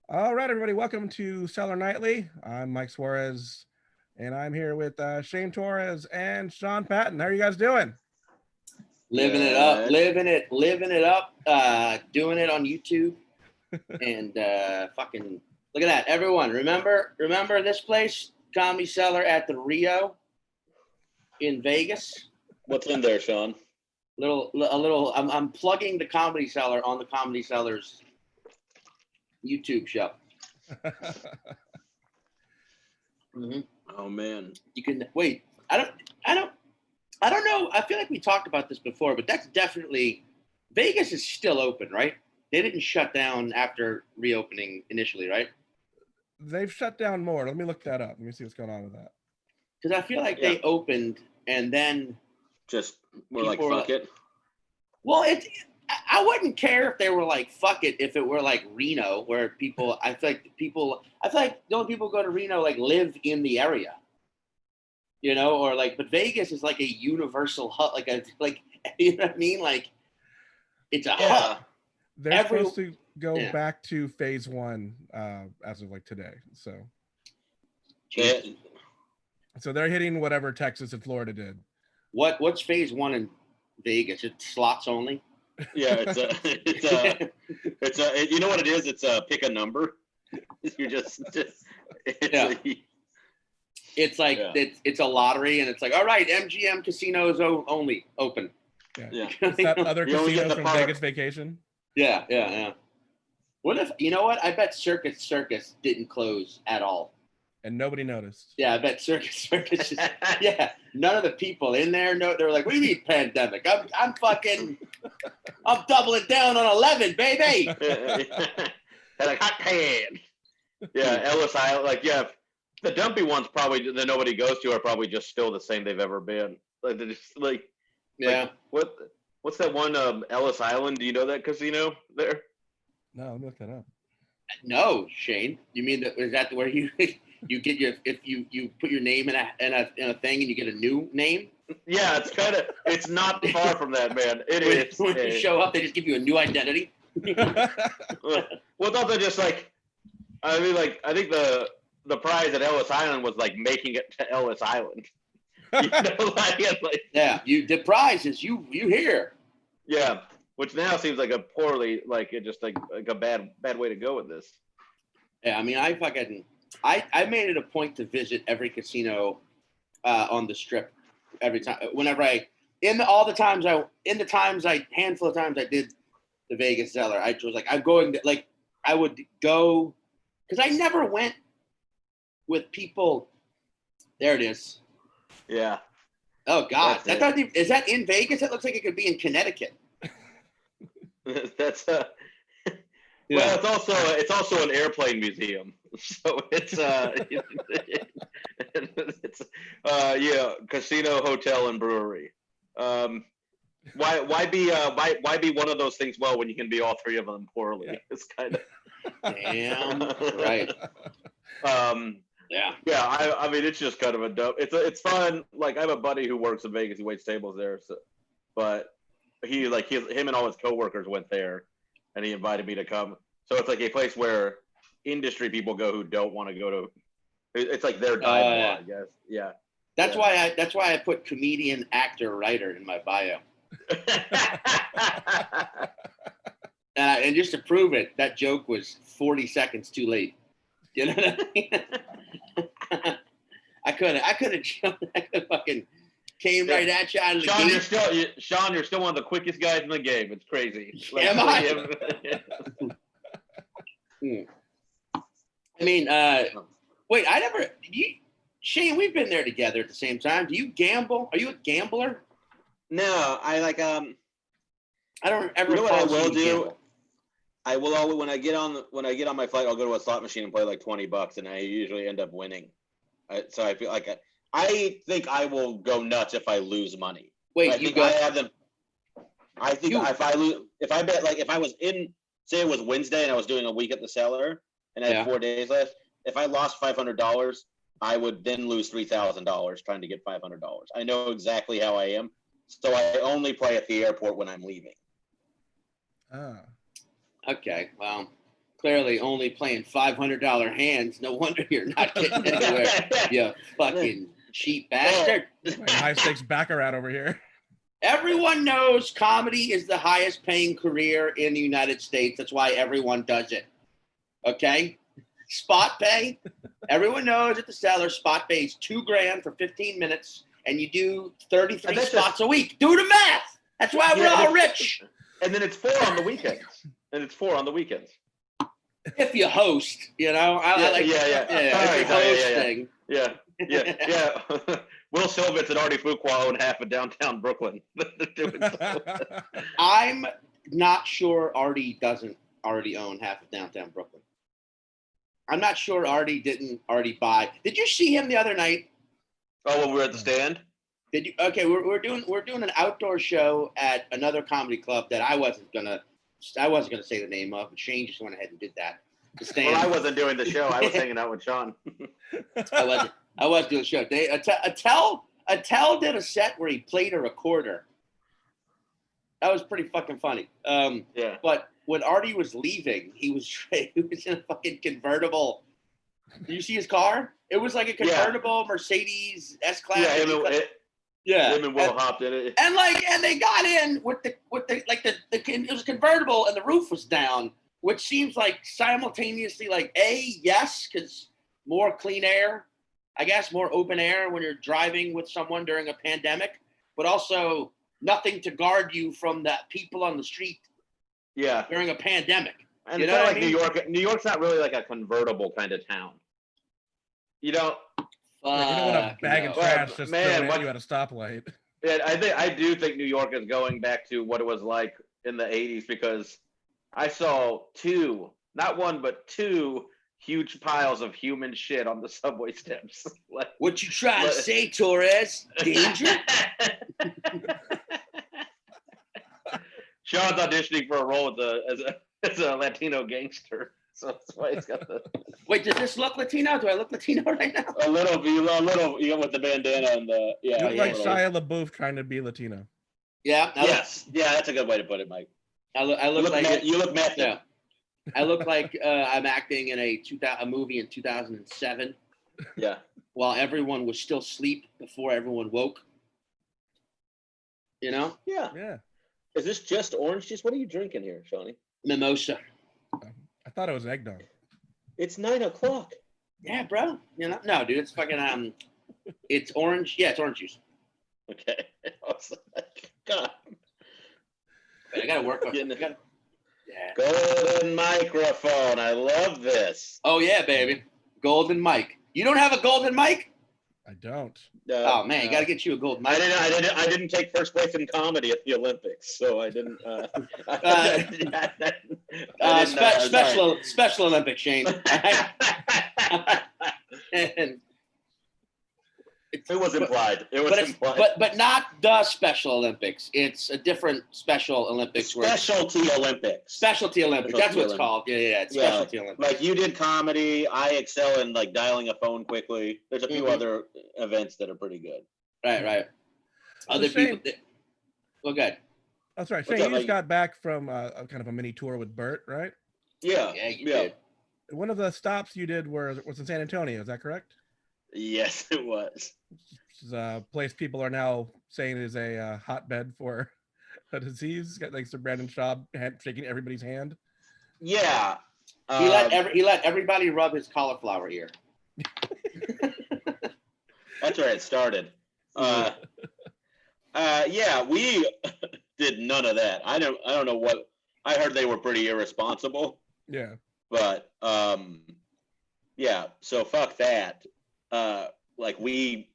All right, everybody, welcome to Cellar Nightly. I'm Mike Suarez, and I'm here with Shane Torres and Sean Patton. How are you guys doing? Living it up, living it up, doing it on YouTube, and fucking look at that, everyone. Remember this place, Comedy Cellar at the Rio in Vegas. What's in there, Sean? A little. I'm plugging the Comedy Cellar on the Comedy Cellar's YouTube show. Mm-hmm. Oh man, you can wait. I don't know. I feel like we talked about this before, but that's definitely Vegas is still open, right? They didn't shut down after reopening initially, right? They've shut down more. Let me look that up. Let me see what's going on with that. Because I feel like they opened and then just were like, fuck it. Well, I wouldn't care if they were like, fuck it, if it were like Reno, where people, I feel like the only people who go to Reno like live in the area, you know, or like, but Vegas is like a universal hub, like you know what I mean? Like, it's a hub. They're supposed to go back to phase one as of like today. So they're hitting whatever Texas and Florida did. What's phase one in Vegas? It's slots only. Yeah, it's a you know what it is? It's a pick a number. You're just it's like it's a lottery, and it's like, all right, MGM casinos only open. Yeah. Is that other casinos from Vegas Vacation? Yeah. What if, you know what? I bet Circus didn't close at all. And nobody noticed. Yeah, I bet Circus is, none of the people in there they were like, what do you mean pandemic? I'm doubling down on 11, baby. And like hot pan. Yeah, Ellis Island, the dumpy ones probably that nobody goes to are probably just still the same they've ever been. Like they're just like what's that one Ellis Island? Do you know that casino there? No, let me look that up. No, Shane. You mean is that where you you get if you put your name in a thing and you get a new name? Yeah, it's not far from that, man. It is. When you show up, they just give you a new identity. Well, don't they just I think the prize at Ellis Island was like making it to Ellis Island. You know, the prize is you here. Yeah, which now seems like a poorly a bad way to go with this. Yeah, I mean, I made it a point to visit every casino on the Strip every time. Whenever handful of times I did the Vegas Cellar, I was like, I'm going to I would go because I never went with people. There it is. Yeah. Oh God, is that in Vegas? That looks like it could be in Connecticut. That's well, it's also an airplane museum, so it's casino, hotel, and brewery. Why be one of those things well when you can be all three of them poorly? Yeah. It's kind of damn right. I mean, it's just kind of a dope. It's fun. Like I have a buddy who works in Vegas. He waits tables there, but him and all his coworkers went there, and he invited me to come. So it's like a place where industry people go who don't want to go to. It's like their dive bar, I guess. Yeah. That's why I put comedian, actor, writer in my bio. And just to prove it, that joke was 40 seconds too late. You know what I mean? I could have fucking came right at you out of the gate. Sean, you're still one of the quickest guys in the game. It's crazy. Am I? I mean, wait, Shane, we've been there together at the same time. Do you gamble? Are you a gambler? No, I don't ever. You know what I will do? Gamble. I will always when I get on my flight, I'll go to a slot machine and play like $20, and I usually end up winning. So I feel like I think I will go nuts if I lose money. Wait, I have them. I think if I lose, if I bet if I was say it was Wednesday and I was doing a week at the Cellar and I had 4 days left, if I lost $500, I would then lose $3,000 trying to get $500. I know exactly how I am, so I only play at the airport when I'm leaving. Okay, well, clearly only playing $500 hands. No wonder you're not getting anywhere. You fucking cheap bastard. Like high stakes baccarat over here. Everyone knows comedy is the highest paying career in the United States. That's why everyone does it. Okay? Spot pay. Everyone knows at the Cellar, spot pay is $2,000 for 15 minutes, and you do 33 spots a week. Do the math. That's why we're all rich. And then it's 4 on the weekends. If you host, you know, if you hosting. Yeah. Will Silvitz and Artie Fuqua own half of downtown Brooklyn. I'm not sure Artie doesn't already own half of downtown Brooklyn. I'm not sure Artie didn't already buy. Did you see him the other night? Oh, when we were at the stand? Did you? Okay, we're doing an outdoor show at another comedy club that I wasn't gonna say the name of, but Shane just went ahead and did that. The stand. Well, I wasn't doing the show. I was hanging out with Sean. I was doing the show. Attell did a set where he played a recorder. That was pretty fucking funny. Yeah. But when Artie was leaving, he was in a fucking convertible. Did you see his car? It was like a convertible Mercedes S-Class. Yeah, him and Will hopped in it. And they got in with the it was convertible and the roof was down, which seems like simultaneously like yes, because more clean air, I guess, more open air when you're driving with someone during a pandemic, but also nothing to guard you from the people on the street. Yeah. During a pandemic. And it's kind of like New York. New York's not really like a convertible kind of town. You don't. You don't want a bag of trash just throwing at you at a stoplight. Yeah, I do think New York is going back to what it was like in the 80s, because I saw not one, but two huge piles of human shit on the subway steps. What you trying to say, Torres? Danger? Sean's auditioning for a role as a Latino gangster. So that's why it's got the. Wait, does this look Latino? Do I look Latino right now? A little, you got with the bandana and the You look like Shia LaBeouf trying to be Latino. Yeah. That's a good way to put it, Mike. I look like you look method. Yeah. I look like I'm acting in a movie in 2007. Yeah. While everyone was still asleep before everyone woke. You know? Yeah. Yeah. Is this just orange juice? What are you drinking here, Shawnee? Mimosa. I thought it was eggnog. It's 9:00. Yeah, bro. You know, no, dude, it's fucking it's orange. Yeah, it's orange juice. Okay. God. I gotta work on it. Yeah. Golden microphone. I love this. Oh yeah, baby. Golden mic. You don't have a golden mic? I don't. Oh man, you gotta get you a gold mic. I didn't take first place in comedy at the Olympics, so I didn't. Special Olympics, Shane. And it was implied. But not the Special Olympics. It's a different Special Olympics. Specialty Olympics. Specialty Olympics. That's what it's called. Yeah. It's Specialty Olympics. Like you did comedy. I excel in like dialing a phone quickly. There's a few other events that are pretty good. Right. Other people. Well, good. That's right. Shane, you just got back from a kind of a mini tour with Bert, right? Yeah. Yeah, you did. One of the stops you did was in San Antonio. Is that correct? Yes, it was. It's a place people are now saying is a hotbed for a disease. Got like Sir Brandon Shaw shaking everybody's hand. Yeah. He let everybody rub his cauliflower ear. That's where it started. Yeah, we did none of that. I don't know what. I heard they were pretty irresponsible. Yeah. But yeah. So fuck that. Like we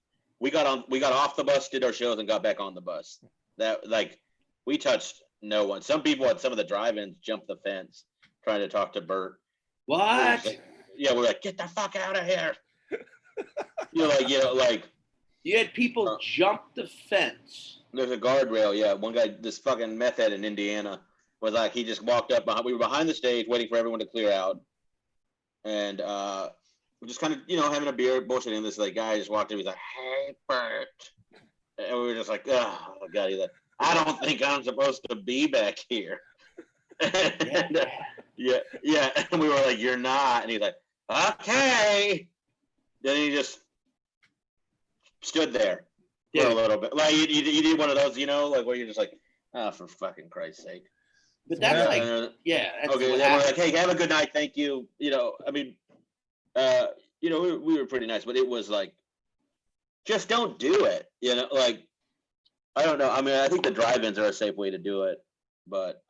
got off the bus, did our shows, and got back on the bus. That like we touched no one. Some people at some of the drive-ins jumped the fence trying to talk to Bert. What? We're like, get the fuck out of here. You had people jump the fence. There's a guardrail. Yeah, one guy, this fucking meth head in Indiana, was like, he just walked up behind. We were behind the stage waiting for everyone to clear out, and we're just kind of having a beer, bullshitting. This like guy just walked in. He's like, "Hey, Bert," and we were just like, "Oh God!" He's like, "I don't think I'm supposed to be back here." yeah. And we were like, you're not. And he's like, okay. Then he just stood there for a little bit. Like, you did one of those, like, where you're just like, oh, for fucking Christ's sake. But that's Yeah. like, that's Okay, what then we're happens. like, hey, have a good night. Thank you. I mean, we were pretty nice, but it was like, just don't do it. Like, I don't know. I mean, I think the drive-ins are a safe way to do it, but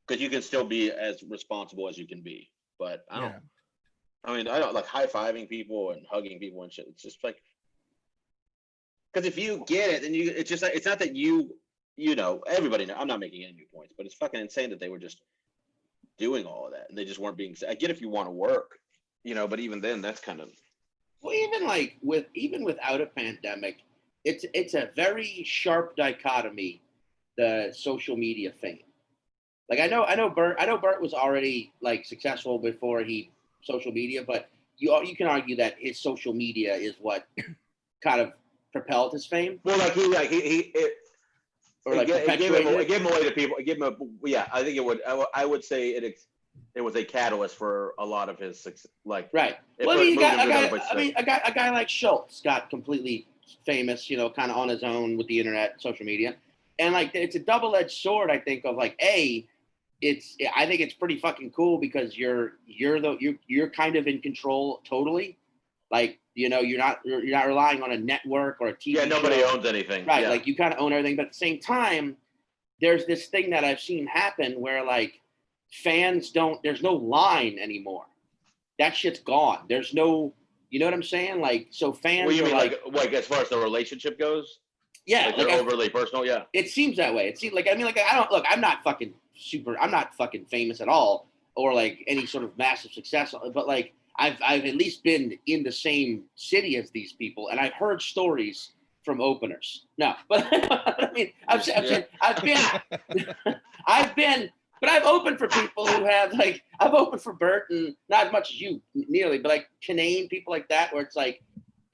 because you can still be as responsible as you can be. But I don't. I mean, I don't like high-fiving people and hugging people and shit. It's just like, because if you get it, then it's just like, it's not that everybody knows. I'm not making any new points, but it's fucking insane that they were just doing all of that and they just weren't being. I get if you want to work, but even then, that's kind of. Well, even without a pandemic, it's a very sharp dichotomy, the social media fame. Like I know Bert was already like successful before social media, but you can argue that his social media is what kind of propelled his fame. Well, it gave him away to people. I think it would. I would say it was a catalyst for a lot of his success. Like, right. Well, a guy like Schultz got completely famous, kind of on his own with the internet, social media, and like it's a double-edged sword. I think of like I think it's pretty fucking cool because you're kind of in control totally. Like, you're not relying on a network or a TV Yeah, nobody show. owns anything. Right, Yeah. like you kind of own everything, but at the same time, there's this thing that I've seen happen where like fans there's no line anymore. That shit's gone. There's no, you know what I'm saying? Like, so fans Well, you are mean like as far as the relationship goes? yeah, like they're overly personal. Yeah. It seems that way. It seems like, I'm not fucking famous at all or like any sort of massive success, but like I've at least been in the same city as these people, and I've heard stories from openers. No, but I mean, I've been, but I've opened for people who have like, I've opened for Bert and not as much as you nearly, but like Canane, people like that, where it's like,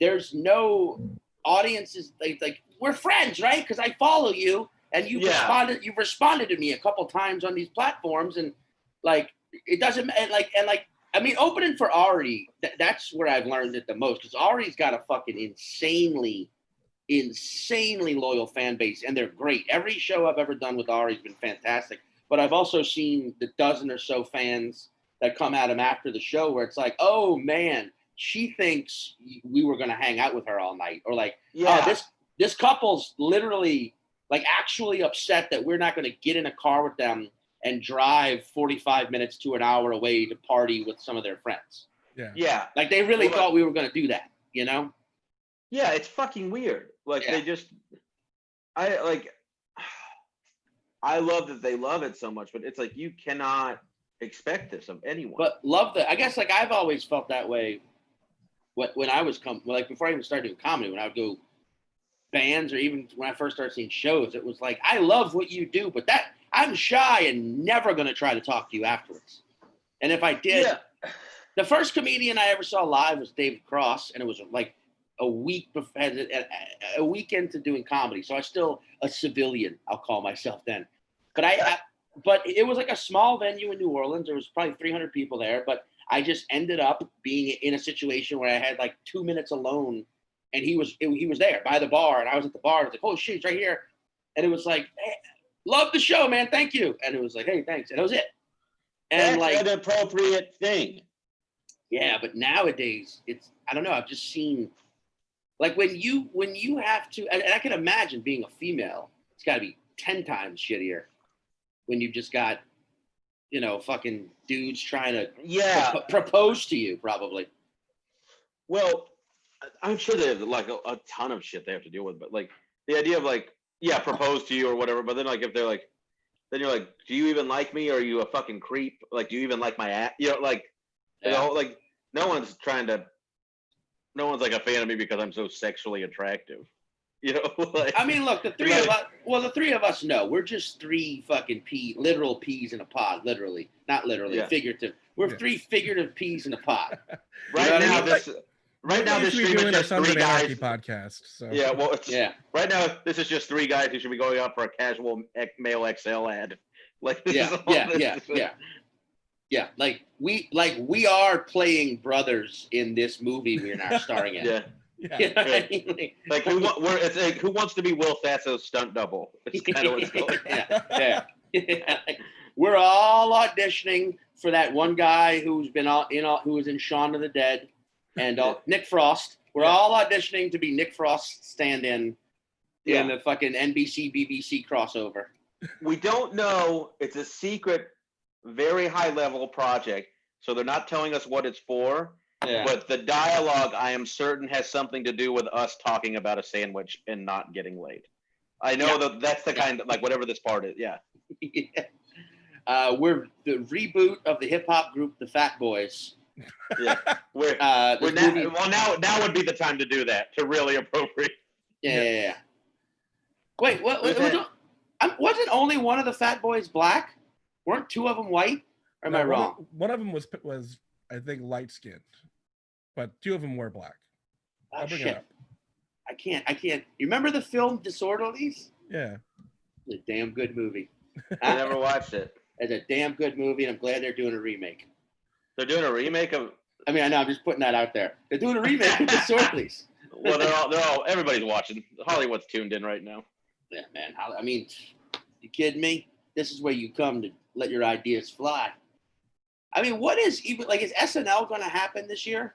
there's no audiences, like we're friends, right? Because I follow you and you've responded to me a couple times on these platforms, and like, it doesn't, I mean, opening for Ari, that's where I've learned it the most, because Ari's got a fucking insanely loyal fan base, and they're great. Every show I've ever done with Ari's been fantastic, but I've also seen the dozen or so fans that come at him after the show where it's like, oh man, she thinks we were going to hang out with her all night, or like, oh, this couple's literally like actually upset that we're not going to get in a car with them and drive 45 minutes to an hour away to party with some of their friends. Yeah. Like they really thought we were going to do that, Yeah, it's fucking weird. Like they just, I love that they love it so much, but it's like, you cannot expect this of anyone. But I guess like I've always felt that way when I was before I even started doing comedy, when I would go bands or even when I first started seeing shows, it was like, I love what you do, but I'm shy and never going to try to talk to you afterwards. And if I did, the first comedian I ever saw live was David Cross, and it was like a week into doing comedy. So I was still a civilian, I'll call myself then. But but it was like a small venue in New Orleans. There was probably 300 people there, but I just ended up being in a situation where I had like 2 minutes alone, and he was there by the bar, and I was at the bar. I was like, oh shit, he's right here. And it was like, hey, love the show, man. Thank you. And it was like, hey, thanks. And that was it. And that's like an appropriate thing. Yeah, but nowadays I don't know. I've just seen like when you have to, and I can imagine being a female, it's got to be 10 times shittier when you've just got, fucking dudes trying to propose to you, probably. Well, I'm sure they have like a ton of shit they have to deal with, but like the idea of like, propose to you or whatever, but then like if they're like, then you're like, do you even like me, or are you a fucking creep? Like, do you even like my ass? Like, like no one's like a fan of me because I'm so sexually attractive. Like, I mean, look, the three of us know we're just three fucking literal peas in a pod, literally, not literally, figurative. We're three figurative peas in a pod. Right now, this stream is just 3 guys. Podcast. So. Yeah, well, right now this is just 3 guys who should be going out for a casual male XL ad. Like this Yeah, is all yeah, this yeah, is- yeah. Yeah, like we are playing brothers in this movie we're now starring in. Yeah. Yeah. You know what I Right. mean? Like it's like who wants to be Will Sasso's stunt double? It's kind of what it's called. yeah. Like, we're all auditioning for that one guy who's been who was in Shaun of the Dead, and Nick Frost. We're all auditioning to be Nick Frost's stand-in in the fucking NBC BBC crossover. We don't know. It's a secret, very high level project, so they're not telling us what it's for. Yeah. But the dialogue, I am certain, has something to do with us talking about a sandwich and not getting laid. I know that's the kind of, like, whatever this part is. Yeah. We're the reboot of the hip hop group, the Fat Boys. Yeah. We're now would be the time to do that, to really appropriate. Yeah. Wait, what? Wasn't only one of the Fat Boys black? Weren't two of them white? Or am I wrong? One of them was I think light skinned, but two of them were black. Oh, I'll bring shit. it up. I can't. You remember the film Disorderlies? Yeah. It's a damn good movie. I never watched it. It's a damn good movie, and I'm glad they're doing a remake. They're doing a remake of. I mean, I know I'm just putting that out there. They're doing a remake of Disorderlies. Well, they're all. Everybody's watching. Hollywood's tuned in right now. Yeah, man. I mean, you kidding me? This is where you come to let your ideas fly. I mean, what is even like? Is SNL going to happen this year?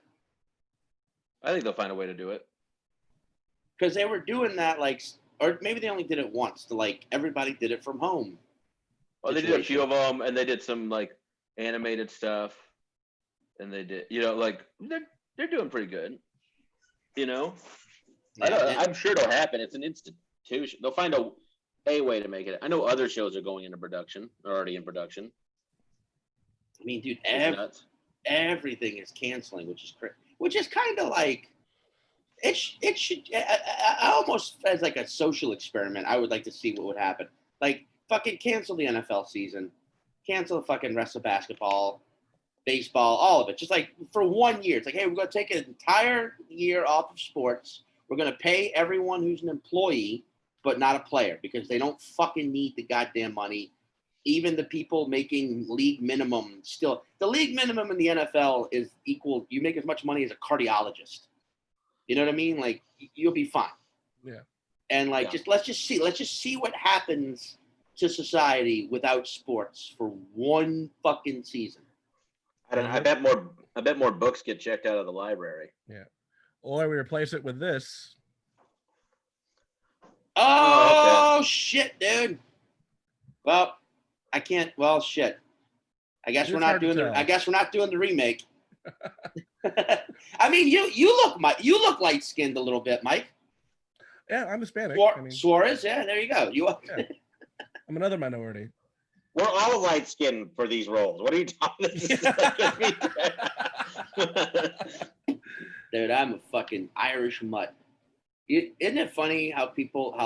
I think they'll find a way to do it. Because they were doing that, like, or maybe they only did it once. To like, everybody did it from home. Well, they did a few of them, and they did some like animated stuff, and they did, like they're doing pretty good. I'm sure it'll happen. It's an institution. They'll find a way to make it. I know other shows are going into production, are already in production. I mean, dude, everything is canceling, which is kind of like it should. I almost as like a social experiment. I would like to see what would happen. Like, fucking cancel the NFL season, cancel the fucking rest of basketball, baseball, all of it. Just like for 1 year, it's like, hey, we're gonna take an entire year off of sports. We're gonna pay everyone who's an employee, but not a player, because they don't fucking need the goddamn money. Even the people making league minimum, still, the league minimum in the NFL is equal. You make as much money as a cardiologist. You know what I mean? Like, you'll be fine. Yeah. And like, let's just see what happens to society without sports for one fucking season. I bet more books get checked out of the library. Yeah. Or we replace it with this. Oh, okay. Shit, dude. Well, I can't. Well, shit. I guess we're not doing the remake. I mean, you look light skinned a little bit, Mike. Yeah, I'm Hispanic. Suarez, yeah, there you go. Yeah. I'm another minority. We're all light skinned for these roles. What are you talking about? Dude, I'm a fucking Irish mutt. Isn't it funny how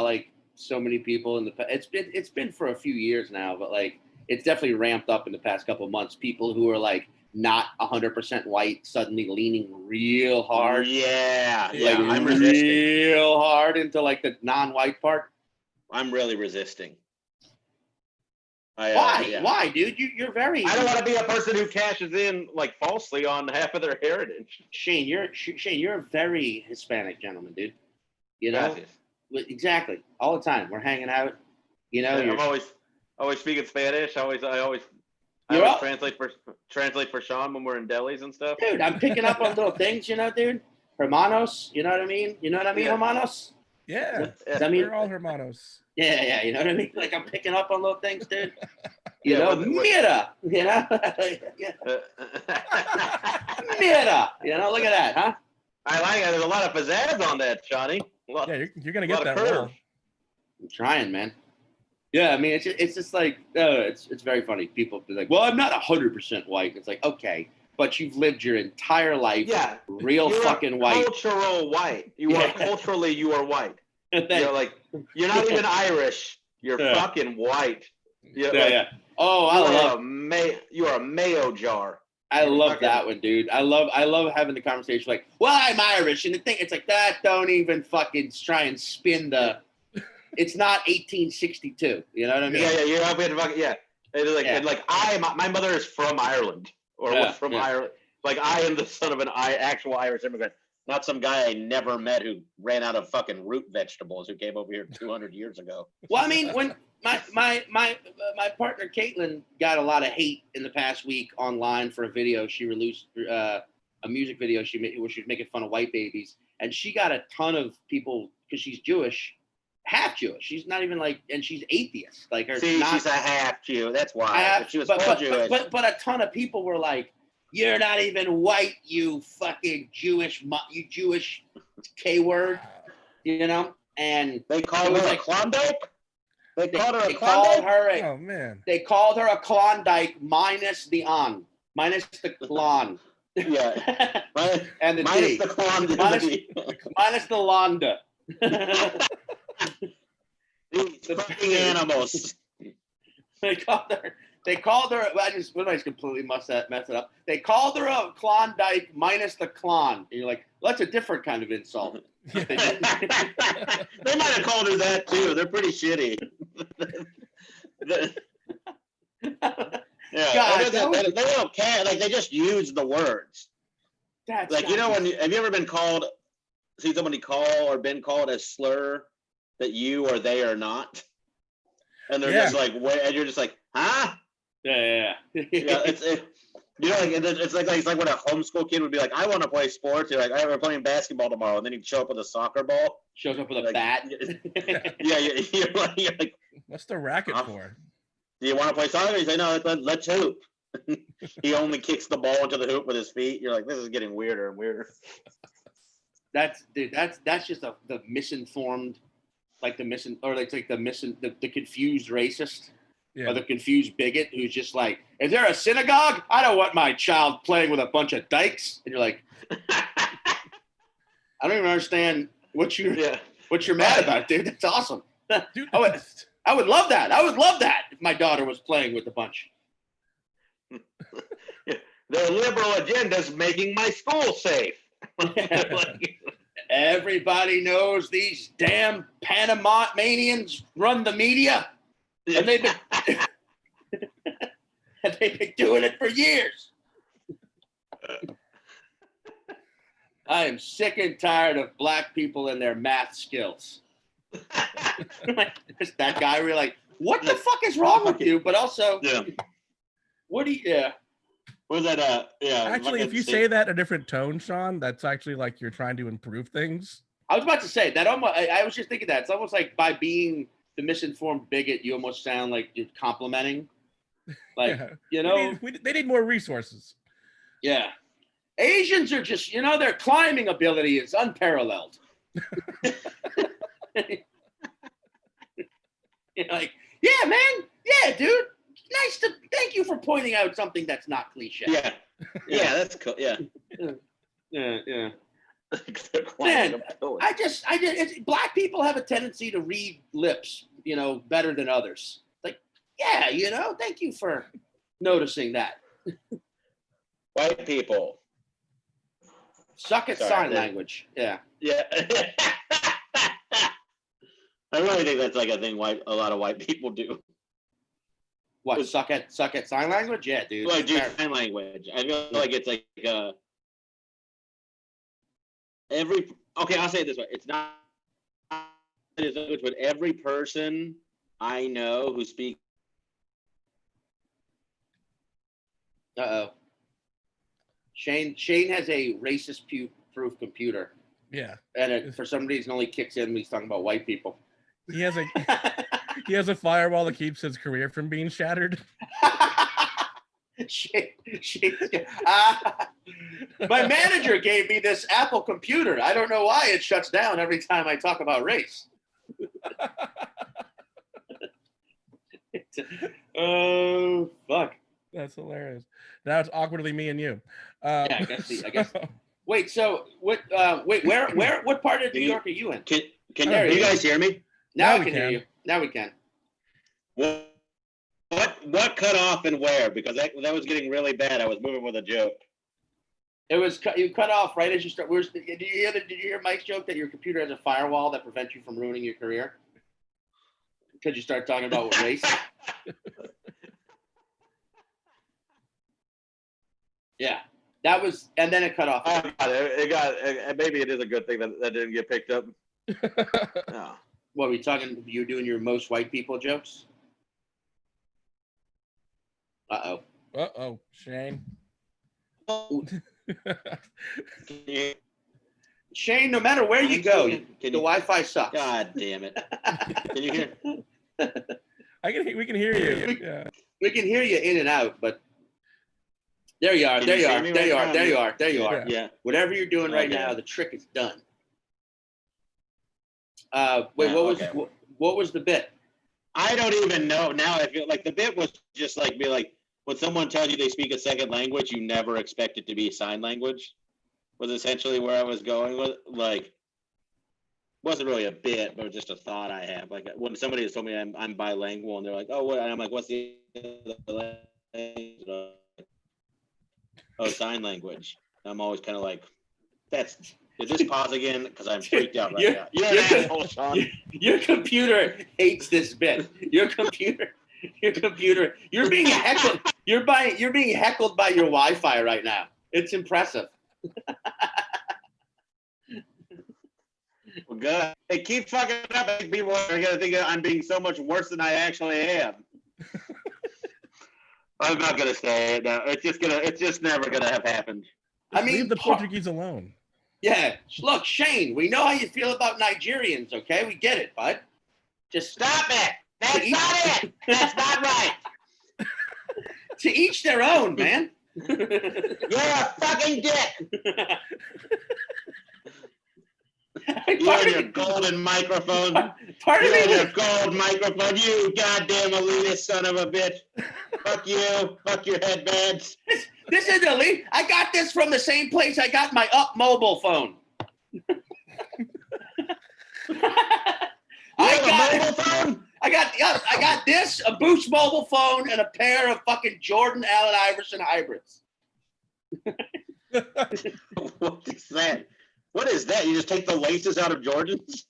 like so many people in the past, it's been for a few years now, but like it's definitely ramped up in the past couple of months. People who are like not 100% white suddenly leaning real hard. Yeah, like I'm real hard into like the non-white part. I'm really resisting. Why? Why, dude? You're very. I don't want to be a person who cashes in like falsely on half of their heritage. Shane, you're a very Hispanic gentleman, dude. You know. Gracias. Exactly. All the time. We're hanging out. You know. Yeah, I'm always speaking Spanish. I always translate for Sean when we're in delis and stuff. Dude, I'm picking up on little things, dude. Hermanos, you know what I mean? You know what I mean, yeah. Hermanos? Yeah. We're all hermanos. Yeah, you know what I mean? Like I'm picking up on little things, dude. Mira, Mira, look at that, huh? I like it. There's a lot of pizzazz on that, Johnny. Yeah, you're gonna get that role. I'm trying, man. Yeah, I mean, it's just like, it's very funny. People be like, well, I'm not 100% white. It's like, okay, but you've lived your entire life real fucking white. Cultural white. You are culturally, you are white. You're not even Irish. You're fucking white. Yeah. Oh, you are a mayo jar. I love that one, dude. I love having the conversation like, well, I'm Irish, and the thing, it's like that. Don't even fucking try and spin the. It's not 1862. You know what I mean? Yeah. You're up in fucking And like my mother is from Ireland or was from Ireland. Like I am the son of an actual Irish immigrant, not some guy I never met who ran out of fucking root vegetables who came over here 200 years ago. Well, I mean, when my partner Caitlin got a lot of hate in the past week online for a video she released, a music video she made where she was making fun of white babies, and she got a ton of people because she's Jewish. Half Jewish. She's not even like, and she's atheist. Like her. She's a half Jew. That's why. She was Jewish. But a ton of people were like, "You're not even white, you fucking Jewish K word," you know. And they called her a Klondike. They called her a Klondike. Oh man. They called her a Klondike minus the klon. Yeah. And the minus D. the klon. Minus the Londa. These fucking animals. They called her. I just completely messed it up. They called her a Klondike minus the klon. And you're like, well, that's a different kind of insult. They might have called her that too. They're pretty shitty. Yeah, God, they don't care. Like they just use the words. That's like, you know, have you ever been called? See somebody call or been called a slur that you or they are not, and they're just like, wait, and you're just like, huh? Yeah. It's you know, like it's like when a homeschool kid would be like, I want to play sports. You're like, we're playing basketball tomorrow, and then he'd show up with a soccer ball. Shows up with a bat. You're like, what's the racket for? Do you want to play soccer? He's like, no, let's hoop. He only kicks the ball into the hoop with his feet. You're like, this is getting weirder and weirder. That's just the misinformed, like the confused racist, or the confused bigot who's just like, is there a synagogue? I don't want my child playing with a bunch of dykes. And you're like, I don't even understand what you're mad about, dude. That's awesome. Dude, I would love that. I would love that if my daughter was playing with a bunch. Their liberal agenda's making my school safe. Everybody knows these damn Panamanians run the media, and they've been doing it for years. I am sick and tired of black people and their math skills. That guy, we're like, what the fuck is wrong with you? But also, what do you? Yeah. Was that Actually, if you say that in a different tone, Sean, that's actually like you're trying to improve things. I was about to say that. I was just thinking that it's almost like by being the misinformed bigot, you almost sound like you're complimenting. Like, you know, they need more resources. Yeah, Asians are just, you know, their climbing ability is unparalleled. You're like, yeah, man, yeah, dude. Thank you for pointing out something that's not cliche. Yeah, that's cool. Yeah. Man, black people have a tendency to read lips, you know, better than others. Like, yeah, you know, thank you for noticing that. White people suck at sign language. Yeah. I really think that's like a thing a lot of white people do. What, suck at sign language? Yeah, dude. Like, dude, sign language. I feel like it's like I'll say it this way. It's not language, but every person I know who speaks. Uh-oh. Shane has a racist proof computer. Yeah. And it, for some reason, only kicks in when he's talking about white people. He has a firewall that keeps his career from being shattered. My manager gave me this Apple computer. I don't know why it shuts down every time I talk about race. Oh, fuck. That's hilarious. Now it's awkwardly me and you. Yeah, I guess. Wait, so what? What part of New York are you in? Can you guys hear me? Now we can hear you. Now we can. What cut off and where? Because that was getting really bad. I was moving with a joke. It was you cut off right as you start. Did you hear Mike's joke that your computer has a firewall that prevents you from ruining your career? Because you start talking about race. Yeah, that was, and then it cut off. Maybe it is a good thing that didn't get picked up. No. What are we talking? You're doing your most white people jokes? Uh-oh, Shane. Shane, no matter where you go, the Wi-Fi sucks. God damn it! Can you hear? We can hear you. Yeah. We can hear you in and out, but there you are. There you are. There you are. There you are. There you are. Yeah. Whatever you're doing right now, the trick is done. Wait, what was the bit? I don't even know. Now I feel like the bit was just like be like when someone tells you they speak a second language, you never expect it to be sign language. Was essentially where I was going with, like, wasn't really a bit, but just a thought I have. Like when somebody has told me I'm bilingual, and they're like, "Oh, what?" And I'm like, "What's the language?" Oh, sign language. I'm always kind of like, Did this pause again? Because I'm freaked out right now. You're an asshole, Sean. Your computer hates this bit. Your computer. You're being heckled. You're being heckled by your Wi-Fi right now. It's impressive. Well, good. It keeps fucking up. People are gonna think I'm being so much worse than I actually am. I'm not gonna say it now. It's just never gonna have happened. I mean, leave the Portuguese alone. Yeah. Look, Shane, we know how you feel about Nigerians, okay? We get it, bud. Just stop it. That's not it. That's not right. To each their own, man. You're a fucking dick. You and your golden microphone. Pardon me. Your gold microphone. You goddamn elitist son of a bitch. Fuck you. Fuck your headbands. This is elite. I got this from the same place I got my Up mobile phone. I got this, a Boost mobile phone, and a pair of fucking Jordan Allen Iverson hybrids. What is that? What is that? You just take the laces out of Jordans?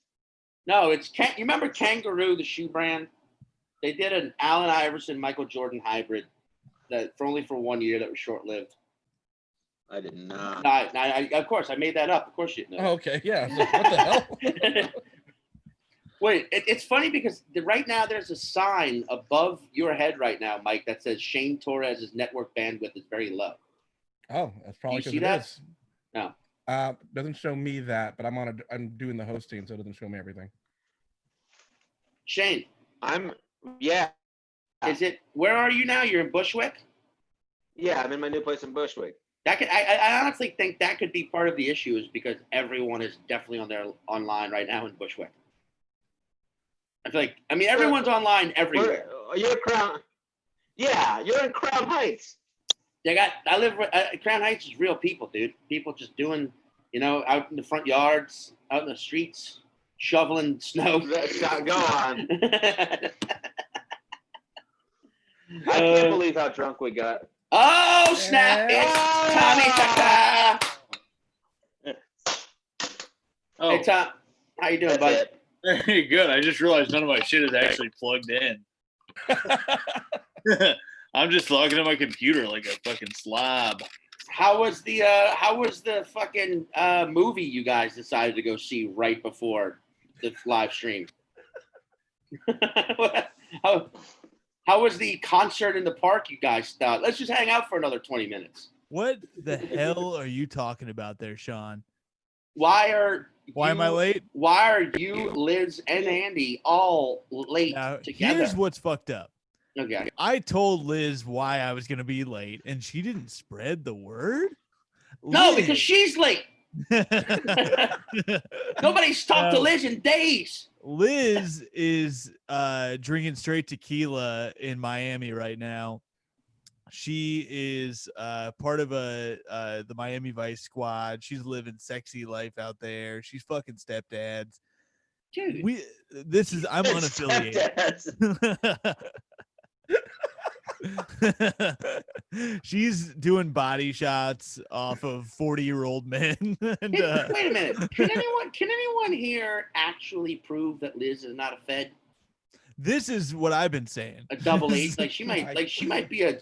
No, you remember Kangaroo, the shoe brand? They did an Allen Iverson Michael Jordan hybrid that only for 1 year that was short-lived. I did not. Of course, I made that up. Of course you know. Oh, okay, yeah. So what the hell? Wait, it's funny because right now there's a sign above your head right now, Mike, that says Shane Torres' network bandwidth is very low. Oh, that's probably because it is. No. Doesn't show me that, but I'm doing the hosting, so it doesn't show me everything. Shane. Yeah. Where are you now? You're in Bushwick? Yeah, I'm in my new place in Bushwick. I honestly think that could be part of the issue is because everyone is definitely online right now in Bushwick. I feel like, everyone's online everywhere. You're Crown. Yeah, you're in Crown Heights. Crown Heights is real people, dude. People just doing, out in the front yards, out in the streets, shoveling snow. Go on. I can't believe how drunk we got. Oh, snap. It's Tommy Thakkar. Oh. Hey, Tom. How you doing, bud? Hey, good. I just realized none of my shit is actually plugged in. I'm just logging in my computer like a fucking slob. How was the fucking movie you guys decided to go see right before the live stream? How was the concert in the park you guys thought? Let's just hang out for another 20 minutes. What the hell are you talking about there, Sean? Why am I late? Why are you, Liz, and Andy all late together? Here's what's fucked up. Okay. I told Liz why I was going to be late, and she didn't spread the word? No, Liz. because she's late. Nobody's talked to Liz in days. Liz is drinking straight tequila in Miami right now. She is part of the Miami Vice squad. She's living sexy life out there. She's fucking stepdads. Dude. I'm unaffiliated. She's doing body shots off of 40-year-old men. And, wait a minute. Can anyone here actually prove that Liz is not a Fed? This is what I've been saying. A double H, she might be she might be a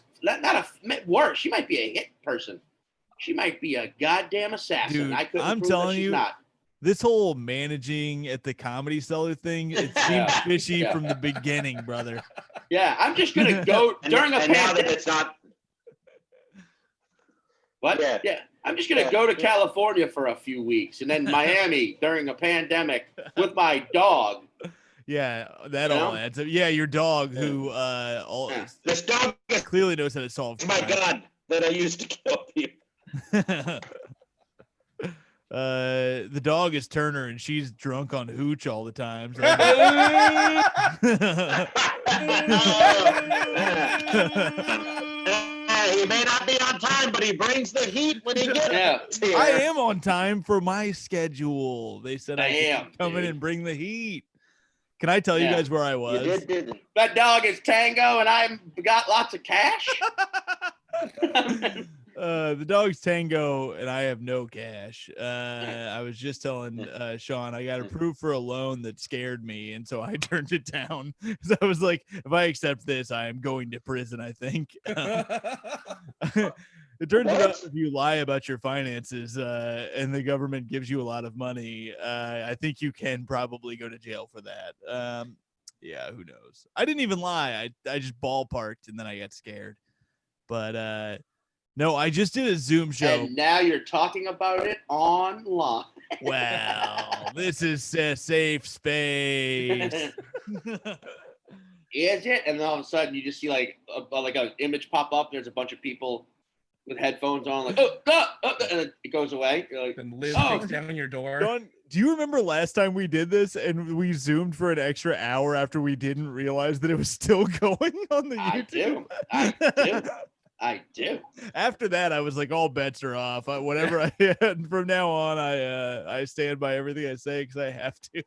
hit person. She might be a goddamn assassin. Dude, I couldn't I'm prove that telling she's you, not. this whole managing at the Comedy Cellar thing, it seemed Yeah. fishy Yeah. from the beginning, brother. Yeah, I'm just gonna go during a and now that pandemic. it's not. What? Yeah. Yeah. I'm just gonna Yeah. go to California for a few weeks and then Miami during a pandemic with my dog. Yeah, that You all know? adds up. Yeah, your dog who Yeah. This dog is clearly knows how to solve my crime. gun that I used to kill people. The dog is Turner and she's drunk on hooch all the time. So He may not be on time, but he brings the heat when he gets here. I am on time for my schedule. They said I Damn, could come in dude. and bring the heat. Can I tell you Yeah. guys where I You was? did. That dog is Tango and I've got lots of cash. The dog's Tango and I have no cash. I was just telling Sean I got approved for a loan that scared me, and so I turned it down because I was like, if I accept this, I am going to prison. I think. It turns out if you lie about your finances and the government gives you a lot of money, I think you can probably go to jail for that. Yeah, who knows? I didn't even lie. I just ballparked and then I got scared. But no, I just did a Zoom show. And now you're talking about it online. Well, this is a safe space. Is it? And then all of a sudden you just see like an image pop up. There's a bunch of people with headphones on, like, and it goes away. You're like, And Liz Oh. kicks down your door. John, do you remember last time we did this and we Zoomed for an extra hour after we didn't realize that it was still going on the YouTube? I do. After that, I was like, all bets are off. Whatever I had from now on, I stand by everything I say because I have to.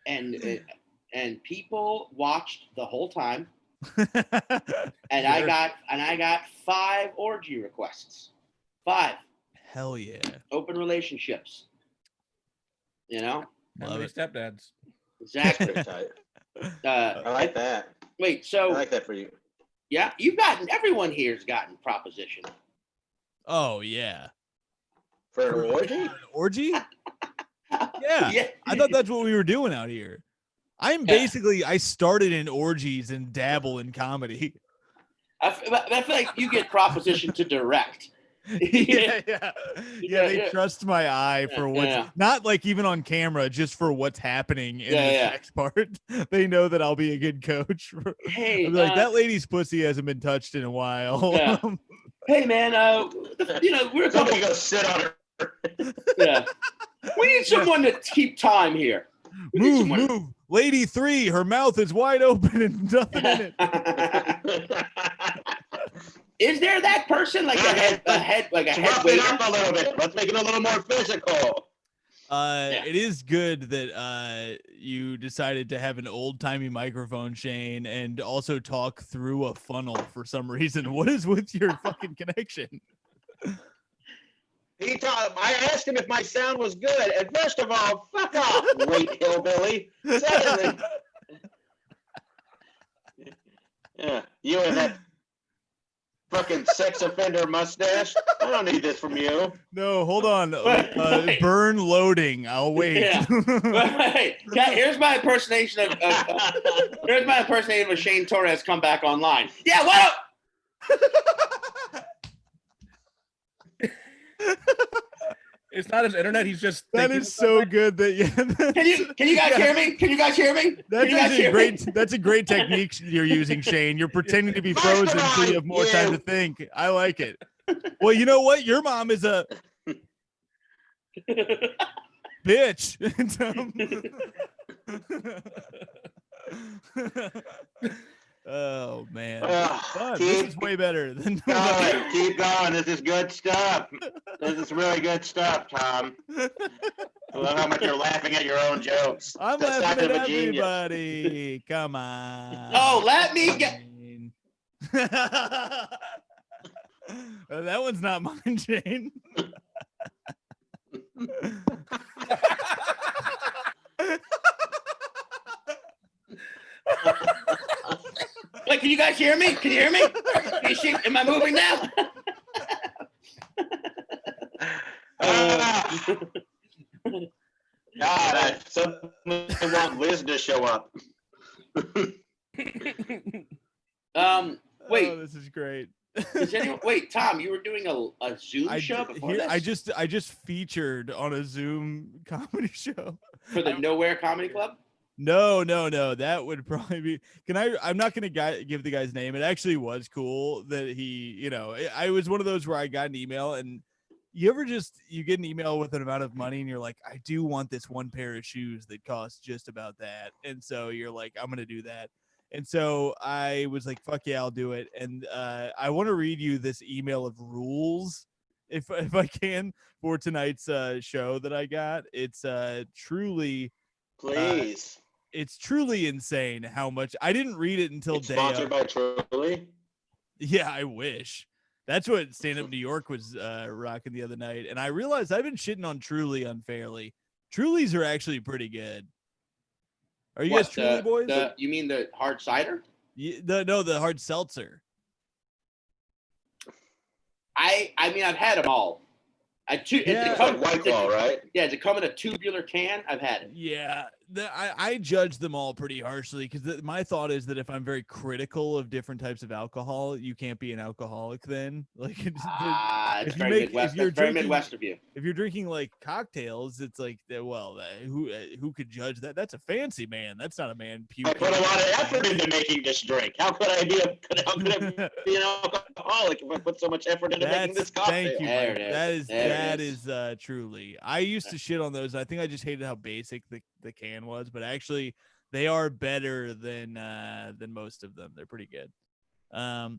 And people watched the whole time. And Sure. I got 5 orgy requests. 5 Hell yeah. open relationships. You know? How Love many it. stepdads? Exactly. I like that. Wait, I so like that for you. yeah, everyone here's gotten proposition. Oh yeah. For an orgy? Orgy? Yeah. Yeah. I thought that's what we were doing out here. I started in orgies and dabble in comedy. I feel like you get proposition to direct. Yeah. They Yeah. trust my eye for what's Yeah. not like even on camera, just for what's happening in the Yeah. sex part. They know that I'll be a good coach. Hey, I'll be like, that lady's pussy hasn't been touched in a while. Yeah. Hey man, we're a couple. Somebody go sit on her. Yeah, we need someone to keep time here. We need someone- Move. Lady 3, her mouth is wide open and nothing in it. Is there that person like a head Rough it waiter? up a little bit. Let's make it a little more physical. It is good that you decided to have an old-timey microphone, Shane, and also talk through a funnel for some reason. What is with your fucking connection? I asked him if my sound was good, and first of all, fuck off, late hillbilly. Secondly, yeah, you and that fucking sex offender mustache. I don't need this from you. No, hold on. Wait. Burn loading. I'll wait. Yeah. Right. Yeah, here's my impersonation of Shane Torres come back online. Yeah, what up? It's not his internet. He's just. That thinking is so something. good that Can you guys hear me? Can you guys hear me? That's Can you guys actually hear great. me? That's a great technique you're using, Shane. You're pretending to be First frozen of so all, you have more time you- to think. I like it. Well, you know what? Your mom is a bitch. Oh man, fun. This is way better than. Keep going. This is good stuff. This is really good stuff, Tom. I love how much you're laughing at your own jokes. I'm That's the laughing sign at of a genius. everybody. Come on. Oh, let me get. That one's not mine, Shane. Wait, can you guys hear me? Can you hear me? Can you see? Am I moving now? God, someone want Liz to show up. Wait, Oh, this is great. wait, Tom, you were doing a Zoom show before this? I just featured on a Zoom comedy show For the Nowhere Comedy Club? No, that would probably be. I'm not gonna give the guy's name. It actually was cool that he, I was one of those where I got an email, and you get an email with an amount of money, and you're like, I do want this one pair of shoes that costs just about that, and so you're like, I'm gonna do that. And so I was like, fuck yeah, I'll do it. And I want to read you this email of rules, if I can, for tonight's show that I got. It's truly, Please. it's truly insane how much. I didn't read it until It's day sponsored of. by Truly. Yeah, I wish. That's what Stand Up New York was rocking the other night, and I realized I've been shitting on Truly unfairly. Trulies are actually pretty good. Are you guys Truly boys? You mean the hard cider? The hard seltzer. I mean, I've had them all. It's like White Claw, right? Yeah, to come in a tubular can, I've had it. Yeah, I judge them all pretty harshly because my thought is that if I'm very critical of different types of alcohol, you can't be an alcoholic then. Like, it's very Midwest. That's very Midwest of you. If you're drinking like cocktails, it's like, well, who could judge that? That's a fancy man. That's not a man puking. I put a lot of effort into making this drink. How could I be an alcoholic if I put so much effort into making this cocktail? Thank you, there Mike. it is. That is Truly. I used to shit on those. I think I just hated how basic the can was, but actually they are better than most of them. They're pretty good. All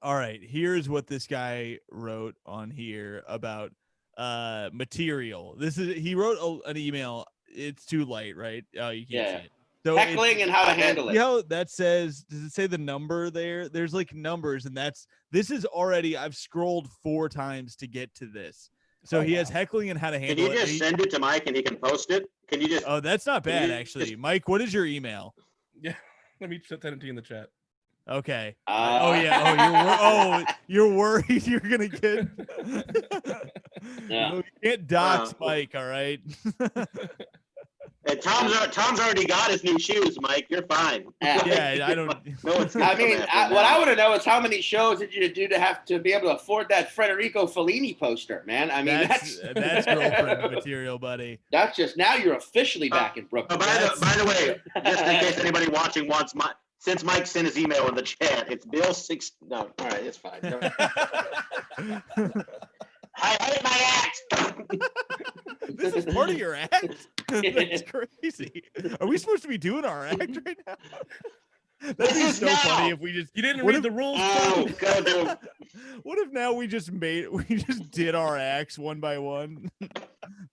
right, here's what this guy wrote on here about material. He wrote an email. It's too light, right? Oh, you can't see it. So heckling and how to handle it. You know, that says, does it say the number there? There's like numbers, and this is already, I've scrolled 4 times to get to this. So he has heckling and how to handle it. Can you just send it to Mike and he can post it? Can you just? Oh, that's not bad, actually. Mike, what is your email? Yeah, let me send it to you in the chat. Okay. You're worried you're gonna get. Yeah. You can't dox Mike. All right. And Tom's already got his new shoes, Mike. You're fine. Yeah, I don't. I mean, what I want to know is how many shows did you do to have to be able to afford that Federico Fellini poster, man? I mean, that's girlfriend material, buddy. That's just now you're officially back in Brooklyn. By the way, just in case anybody watching wants since Mike sent his email in the chat, it's Bill 6. No, all right, it's fine. I hate my act. This is part of your act? That's crazy. Are we supposed to be doing our act right now? That'd be so funny if we just. You didn't read the rules. Oh, go do. What if now we just did our acts one by one?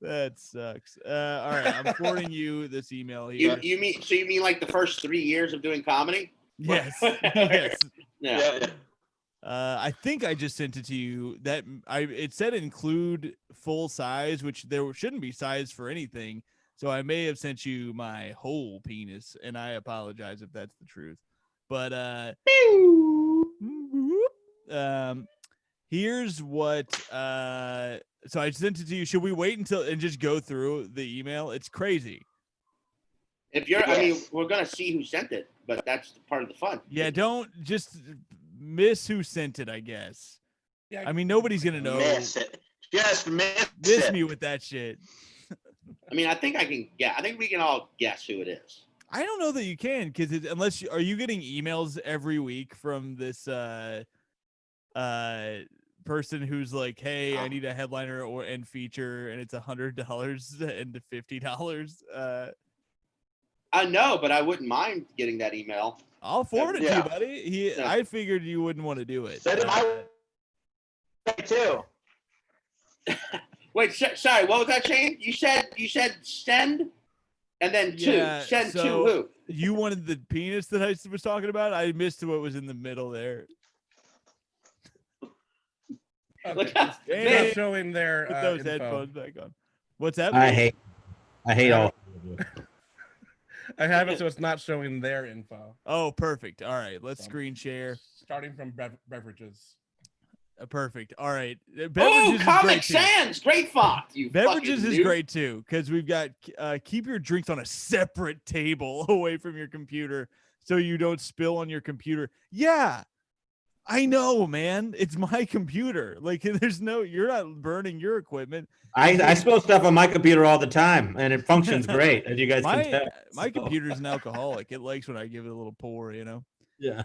That sucks. All right, I'm forwarding you this email here. You mean like the first 3 years of doing comedy? Yes. Yes. Yeah. I think I just sent it to you. It said include full size, which there shouldn't be size for anything. So I may have sent you my whole penis, and I apologize if that's the truth. But here's what. So I sent it to you. Should we wait until and just go through the email? It's crazy. I mean, we're gonna see who sent it, but that's part of the fun. Yeah, don't just miss who sent it, I guess. Yeah, I mean, nobody's gonna know. Miss it. Just miss me with that shit. I mean, I think we can all guess who it is. I don't know that you can, because are you getting emails every week from this person who's like, hey, I need a headliner and feature, and it's $100 and $50. No, but I wouldn't mind getting that email. I'll forward it to you, buddy. I figured you wouldn't want to do it. Send it my way too. Wait, sorry, what was that, Shane? You said send, and then send to who? You wanted the penis that I was talking about? I missed what was in the middle there. Look, they're showing their put those info. headphones back on. What's that? I hate all. I have it so it's not showing their info. Oh, perfect. All right, let's screen share. Starting from beverages. Perfect. All right. Oh, Beverages is Comic great too. Sans, great font. You Beverages fucking is noob. great too because we've got keep your drinks on a separate table away from your computer so you don't spill on your computer. Yeah, I know, man. It's my computer. Like, you're not burning your equipment. I spill stuff on my computer all the time, and it functions great, as you guys can tell. My computer's an alcoholic. It likes when I give it a little pour, you know. Yeah.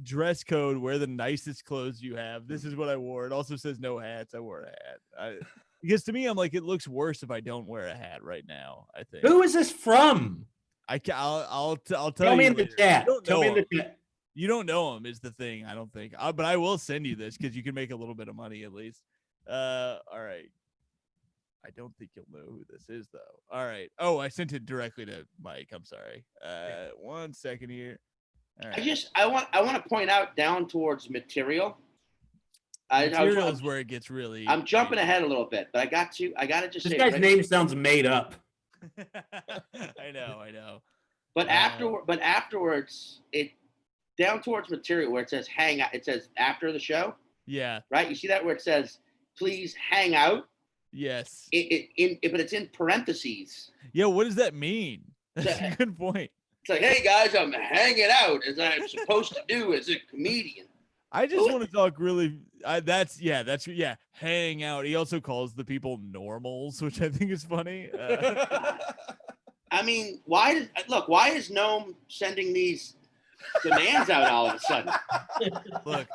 Dress code: wear the nicest clothes you have. This is what I wore. It also says no hats. I wore a hat. Because to me, I'm like, it looks worse if I don't wear a hat right now. I think. Who is this from? I'll tell Tell you me in the later. chat. You don't Tell me know in the him. chat. You don't know him is the thing. I don't think. But I will send you this because you can make a little bit of money at least. All right. I don't think you'll know who this is though. All right. Oh, I sent it directly to Mike. I'm sorry. 1 second here. All right. I want to point out down towards material. Material is where it gets really. I'm jumping ahead a little bit, but I got to just This say guy's name sounds made up. I know. But afterwards, it down towards material where it says hang out. It says after the show. Yeah. Right. You see that where it says please hang out. Yes. But it's in parentheses. Yeah. What does that mean? That's a good point. It's like, hey guys, I'm hanging out as I'm supposed to do as a comedian. I just want to talk really. That's hang out. He also calls the people normals, which I think is funny. I mean, why is Gnome sending these demands out all of a sudden? Look,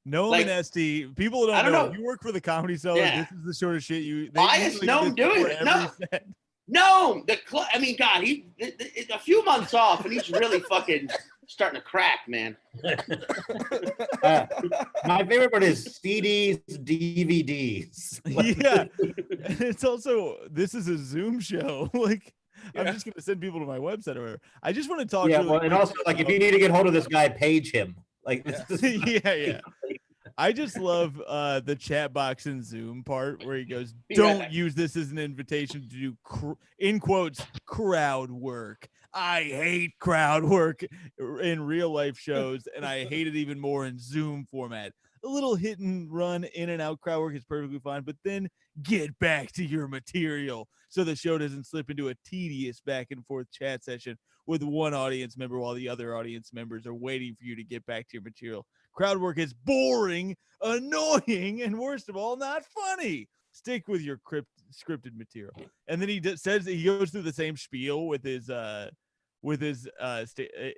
Gnome and Esty, people don't know. You work for the Comedy Cellar. Yeah. This is the sort of shit you. Why is Gnome doing it? No, I mean, God, a few months off, and he's really fucking starting to crack, man. My favorite part is CDs, DVDs. Yeah, it's also this is a Zoom show. Like, I'm just gonna send people to my website or whatever. I just want to talk. Yeah, really well, and also like if you need to get hold of this guy, page him. Like, yeah. I just love the chat box in Zoom part where he goes, "Don't use this as an invitation to do in quotes crowd work. I hate crowd work in real life shows, and I hate it even more in Zoom format. A little hit and run in and out crowd work is perfectly fine, but then get back to your material so the show doesn't slip into a tedious back and forth chat session with one audience member while the other audience members are waiting for you to get back to your material. Crowd work is boring, annoying, and worst of all, not funny. Stick with your scripted material." And then he says he goes through the same spiel with his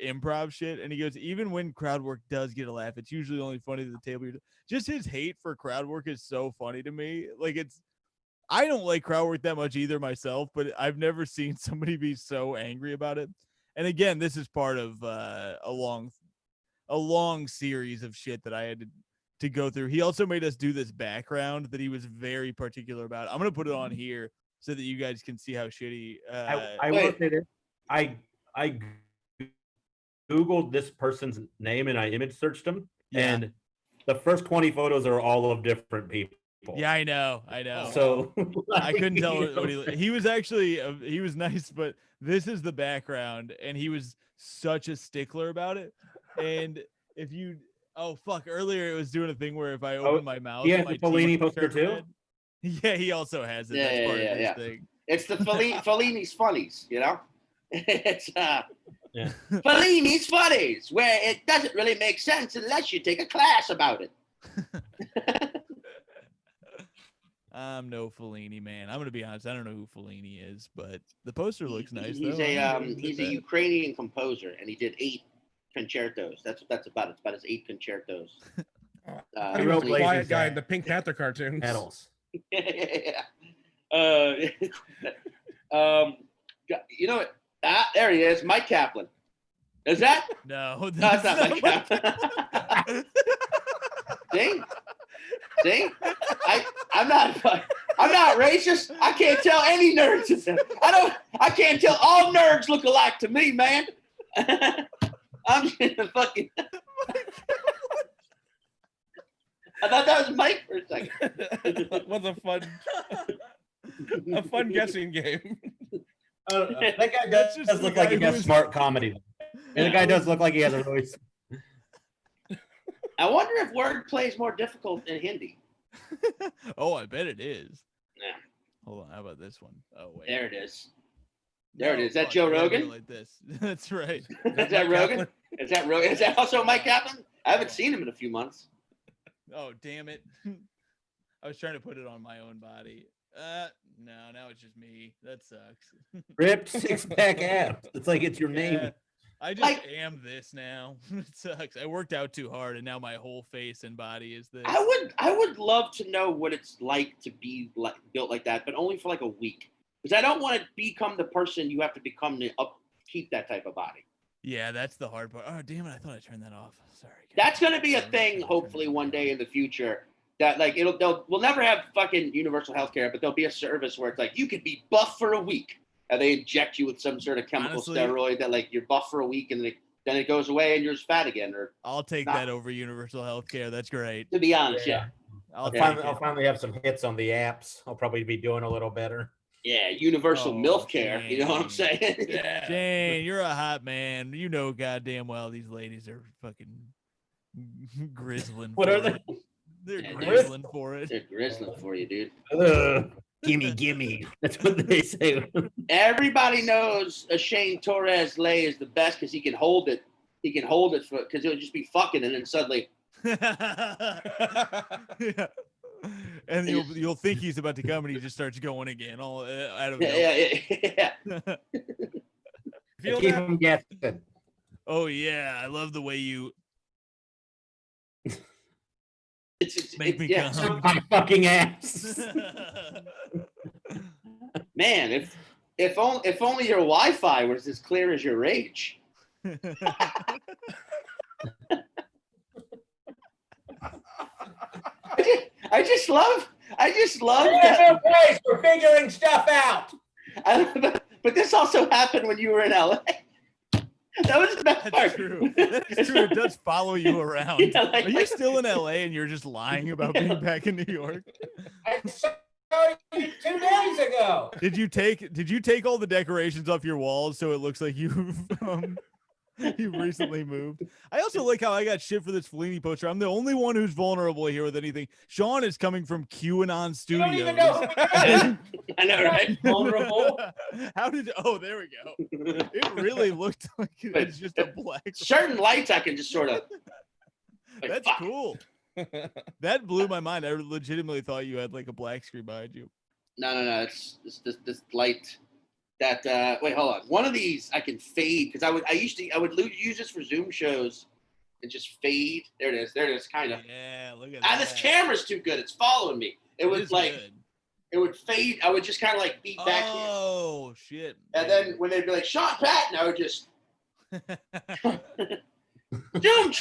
improv shit, and he goes, even when crowd work does get a laugh, it's usually only funny to the table. Just his hate for crowd work is so funny to me. Like, I don't like crowd work that much either myself, but I've never seen somebody be so angry about it. And again, this is part of a long series of shit that I had to go through. He also made us do this background that he was very particular about. I'm gonna put it on here so that you guys can see how shitty. I will say this. I Googled this person's name and I image searched him, and the first 20 photos are all of different people. Yeah, I know. So I couldn't tell what he was actually. He was nice, but this is the background, and he was such a stickler about it. And if you, earlier it was doing a thing where if I open my mouth, he has my the Fellini teeth poster turn too. red. Yeah, he also has it. That's part of his thing. It's the Fellini's funnies, you know. It's Fellini's funnies, where it doesn't really make sense unless you take a class about it. I'm no Fellini man. I'm gonna be honest. I don't know who Fellini is, but the poster looks nice. He's a Ukrainian composer, and he did 8 concertos. That's what that's about. It's about his 8 concertos. He was the quiet guy in the Pink Panther cartoons. Pedals. You know what? There he is, Mike Kaplan. Is that? No, that's not Mike Kaplan. See? I'm not racist. I can't tell any nerds. I can't tell all nerds look alike to me, man. I'm just fucking. I thought that was Mike for a second. It was a fun guessing game. That guy does look like he has smart comedy. And the guy does look like he has a voice. I wonder if wordplay is more difficult in Hindi. Oh, I bet it is. Yeah. Hold on. How about this one? Oh wait. There it is. There it is. Is that fuck, Joe I gotta do it Rogan? Like this. That's right. Is that Rogan? Is that Rogan? Is that also Mike Kaplan? I haven't Oh. seen him in a few months. Oh damn it! I was trying to put it on my own body. No, now it's just me. That sucks. Ripped 6-pack abs. It's like it's your name. Yeah, I just am this now. It sucks. I worked out too hard, and now my whole face and body is this. I would love to know what it's like to be like built like that, but only for like a week. Because I don't want to become the person you have to become to upkeep that type of body. Yeah, that's the hard part. Oh damn it! I thought I turned that off. Sorry. That's gonna be a thing, hopefully, one day in the future. That like we'll never have fucking universal healthcare, but there'll be a service where it's like you could be buff for a week, and they inject you with some sort of chemical Honestly, steroid that like you're buff for a week, and then it goes away and you're just fat again. Or I'll take that over universal healthcare. That's great. to be honest, yeah. I'll I'll finally have some hits on the apps. I'll probably be doing a little better. Yeah, universal milk care. You know what I'm Shane. saying? Yeah. Shane, you're a hot man. You know goddamn well these ladies are fucking grizzling. What for are they? it. They're Yeah, grizzling for it. They're grizzling for you, dude. Gimme. That's what they say. Everybody knows a Shane Torres lay is the best because he can hold it. He can hold it for because it'll just be fucking, and then suddenly. Yeah. And you'll think he's about to come, and he just starts going again. All I don't know. Yeah. Feel Keep that? them guessing. Oh yeah, I love the way you make me yeah. come. My fucking ass. Man, if only your Wi-Fi was as clear as your rage. I just love that. Place, we're figuring stuff out. But this also happened when you were in LA. That was the best part. That's true. That's true. It does follow you around. Yeah, like- Are you still in LA and you're just lying about being back in New York? I saw you 2 days ago. Did you take all the decorations off your walls so it looks like you've you recently moved? I also like how I got shit for this Fellini poster. I'm the only one who's vulnerable here with anything. Sean is coming from QAnon You don't Studios. even know who you are. I know, right? Vulnerable. How did? Oh, there we go. It really looked like it's just a black. Certain lights I can just sort of. Like, That's fuck. cool. That blew my mind. I legitimately thought you had like a black screen behind you. No. It's this light. That wait, hold on. One of these I can fade because I would use this for Zoom shows and just fade. There it is, kind of. Yeah, look at Ah, that. this camera's too good. It's following me. It was is like good. it would fade. I would just kind of like beat back here. Oh shit! And then when they'd be like Sean Patton, I would just Zoom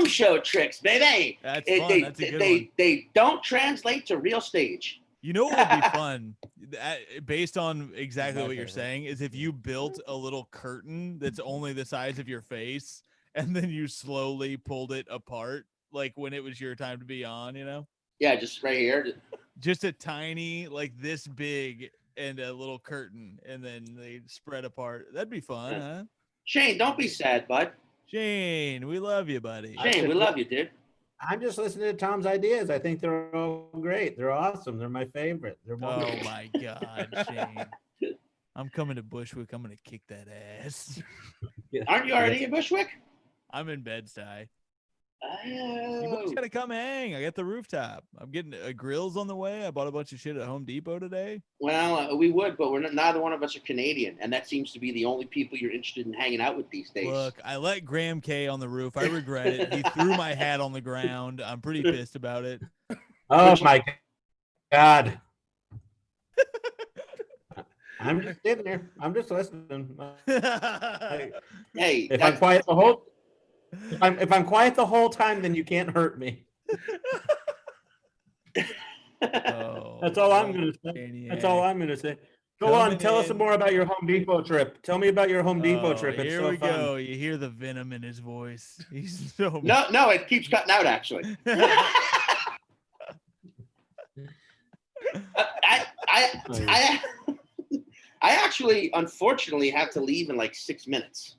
show tricks, baby. That's fun. That's a good one. They don't translate to real stage. You know what would be fun, based on exactly what you're saying, is if you built a little curtain that's only the size of your face, and then you slowly pulled it apart, like when it was your time to be on, you know? Yeah, just right here. Just a tiny, like this big, and a little curtain, and then they spread apart. That'd be fun, huh? Shane, don't be sad, bud. Shane, we love you, buddy. Shane, we love you, dude. I'm just listening to Tom's ideas. I think they're all great. They're awesome. They're my favorite. They're Oh wonderful. my God, Shane. I'm coming to Bushwick. I'm going to kick that ass. Aren't you already in Bushwick? I'm in Bed-Stuy. Oh. You boys gotta come hang. I got the rooftop. I'm getting grills on the way. I bought a bunch of shit at Home Depot today. Well, we would, but neither one of us are Canadian, and that seems to be the only people you're interested in hanging out with these days. Look, I let Graham K on the roof. I regret it. He threw my hat on the ground. I'm pretty pissed about it. Oh my God. I'm just sitting there. I'm just listening. Hey, If I'm quiet the whole if I'm quiet the whole time, then you can't hurt me. Oh, That's all I'm gonna say. That's all I'm gonna say. Go on, tell us some more about your Home Depot trip. Tell me about your Home Depot trip. It's Here so we fun. go. You hear the venom in his voice. He's so no, it keeps cutting out. Actually, I actually, unfortunately, have to leave in like 6 minutes.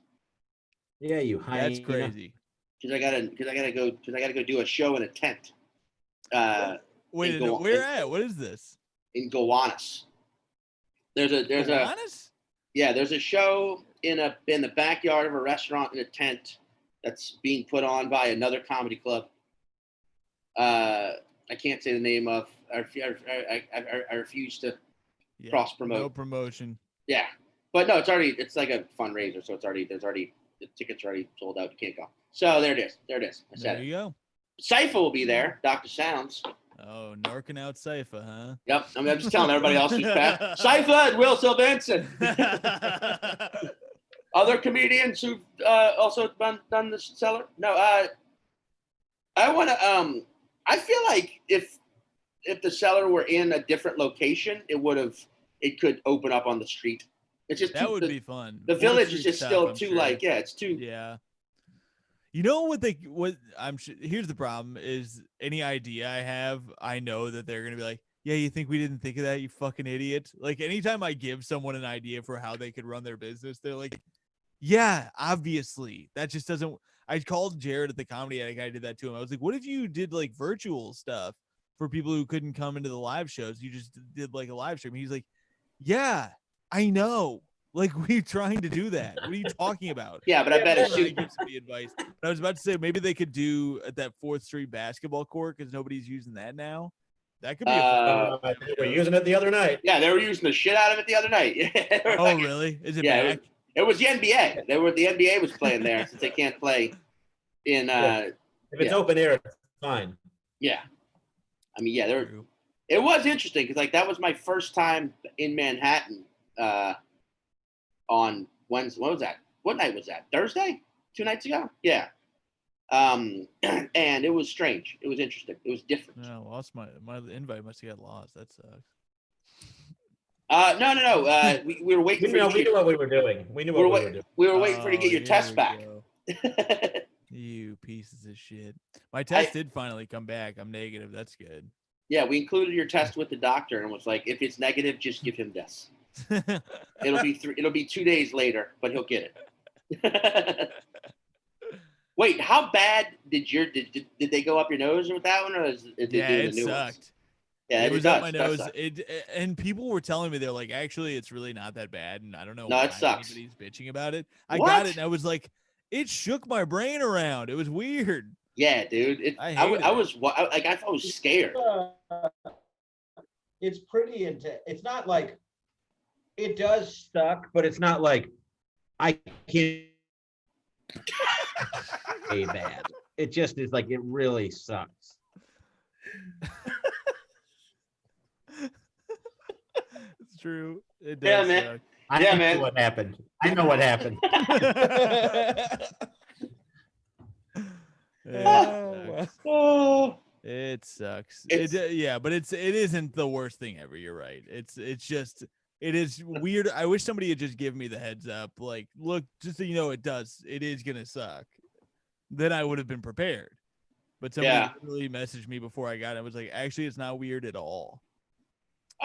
Yeah, you hyena. That's crazy. because I gotta go do a show in a tent. Wait, Go- where at? What is this? In Gowanus. There's a Gowanus? yeah, there's a show in the backyard of a restaurant in a tent that's being put on by another comedy club. I can't say the name of. I refuse to Yeah, cross promote. No promotion. Yeah, but no, it's like a fundraiser, so the tickets are already sold out. You can't go. So there it is. I said There it. you go. Cypher will be there. Dr. Sounds. Oh, narking out Cypher, huh? Yep. I mean, I'm just telling everybody else who's back. Cypher and Will Sylvanson. Other comedians who've also done the Cellar. No, I want to. I feel like if the Cellar were in a different location, it could open up on the street. It's just that would be fun. The Fourth Village Street is just stuff, still I'm too sure. it's too. Yeah. You know what I'm sure, here's the problem is any idea I have, I know that they're gonna be like, yeah, you think we didn't think of that, you fucking idiot. Like anytime I give someone an idea for how they could run their business, they're like, yeah, obviously. That just doesn't. I called Jared at the Comedy Attic. I did that to him. I was like, what if you did like virtual stuff for people who couldn't come into the live shows? You just did like a live stream. He's like, yeah, I know. Like, we're trying to do that. What are you talking about? Yeah, but I bet I it's give some advice. But I was about to say maybe they could do at that 4th Street basketball court because nobody's using that now. That could be a fun They were using it the other night. Yeah, they were using the shit out of it the other night. Oh, really? Is it Yeah, back? It was the NBA. The NBA was playing there since they can't play in. If it's open air, it's fine. Yeah, I mean, yeah, it was interesting because like that was my first time in Manhattan on Wednesday. What was that? What night was that? Thursday? 2 nights ago? Yeah. And it was strange. It was interesting. It was different. No, lost my invite must have got lost. That sucks. No. We were waiting for you. We knew what we were doing. We knew what we were doing. We were waiting for you to get your test back. You pieces of shit. My test did finally come back. I'm negative. That's good. Yeah, we included your test with the doctor and was like, if it's negative, just give him this. It'll be 2 days later, but he'll get it. Wait, how bad did they go up your nose with that one, or it sucked. Yeah, it was up my nose. And people were telling me they're like, actually, it's really not that bad, and I don't know why it sucks. anybody's bitching about it. I got it, and I was like, it shook my brain around. It was weird. Yeah, dude. I was scared. It's pretty intense. It's not like it does suck, but it's not like I can't say bad. It just is like it really sucks. It's true. It does. Yeah, man. I know what happened. I know what happened. It sucks. But it isn't the worst thing ever. You're right. It is weird. I wish somebody had just given me the heads up. Like, look, just so you know, it is gonna suck. Then I would have been prepared. But somebody literally messaged me before I got it. I was like, actually, it's not weird at all.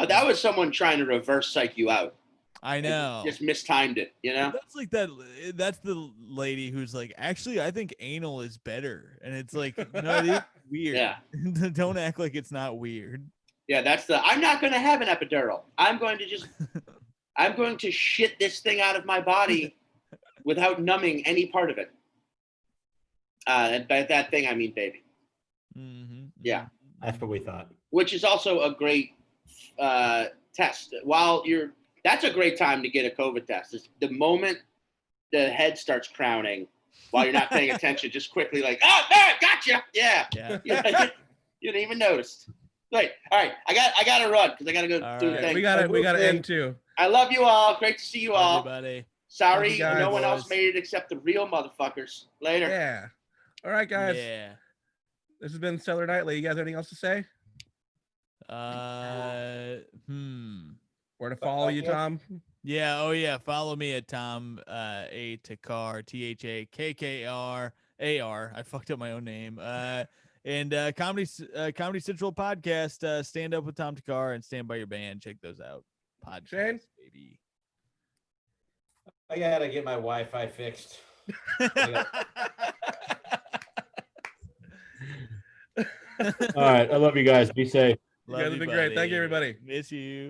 That was someone trying to reverse psych you out. I know. Just mistimed it, you know? That's like that. That's the lady who's like, actually, I think anal is better. And it's like, no, it is weird. Yeah. Don't act like it's not weird. Yeah, I'm not going to have an epidural. I'm going to shit this thing out of my body without numbing any part of it. And by that thing, I mean baby. Mm-hmm. Yeah. That's what we thought. Which is also a great test. That's a great time to get a COVID test. It's the moment the head starts crowning while you're not paying attention, just quickly like, oh, there, gotcha. Yeah. You didn't even notice. Wait, all right. I got to run because I got to go do the thing. We got to end too. I love you all. Great to see you all. Everybody. Sorry, no one else made it except the real motherfuckers. Later. Yeah. All right, guys. Yeah. This has been Cellar Nightly. You guys have anything else to say? Where to follow you, Tom? Yeah. Oh, yeah. Follow me at Tom A Thakkar, THAKKRAR. I fucked up my own name. And Comedy Central podcast, Stand Up with Tom Thakkar and Stand By Your Band. Check those out. Podcast, Shane? baby. I gotta get my Wi-Fi fixed. All right. I love you guys. Be safe. You guys have been great. Thank you, buddy. everybody. Miss you.